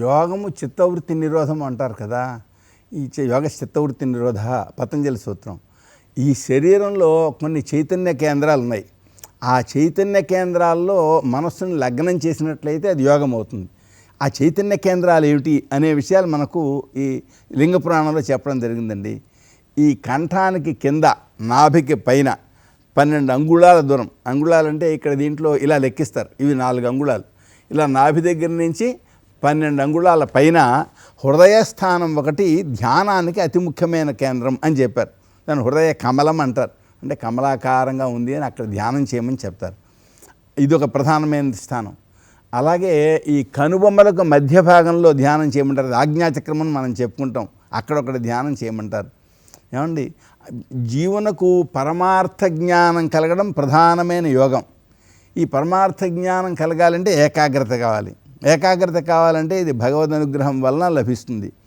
యోగము చిత్తవృత్తి నిరోధం అంటారు కదా. యోగ చిత్తవృత్తి నిరోధ పతంజలి సూత్రం. ఈ శరీరంలో కొన్ని చైతన్య కేంద్రాలు ఉన్నాయి. ఆ చైతన్య కేంద్రాల్లో మనస్సును లగ్నం చేసినట్లయితే అది యోగం అవుతుంది. ఆ చైతన్య కేంద్రాలు ఏమిటి అనే విషయాలు మనకు ఈ లింగ పురాణంలో చెప్పడం జరిగిందండి. ఈ కంఠానికి కింద నాభికి పైన 12 అంగుళాల దూరం, అంగుళాలంటే ఇక్కడ దీంట్లో ఇలా లెక్కిస్తారు, ఇవి 4 అంగుళాలు, ఇలా నాభి దగ్గర నుంచి 12 అంగుళాల పైన హృదయస్థానం ఒకటి ధ్యానానికి అతి ముఖ్యమైన కేంద్రం అని చెప్పారు. దాన్ని హృదయ కమలం అంటారు. అంటే కమలాకారంగా ఉంది అని అక్కడ ధ్యానం చేయమని చెప్తారు. ఇది ఒక ప్రధానమైన స్థానం. అలాగే ఈ కనుబొమ్మలకు మధ్య భాగంలో ధ్యానం చేయమంటారు. ఆజ్ఞాచక్రం అని మనం చెప్పుకుంటాం, అక్కడొకటి ధ్యానం చేయమంటారు. ఏమండి, జీవనకు పరమార్థ జ్ఞానం కలగడం ప్రధానమైన యోగం. ఈ పరమార్థ జ్ఞానం కలగాలంటే ఏకాగ్రత కావాలి. ఏకాగ్రత కావాలంటే ఇది భగవద్ అనుగ్రహం వలన లభిస్తుంది.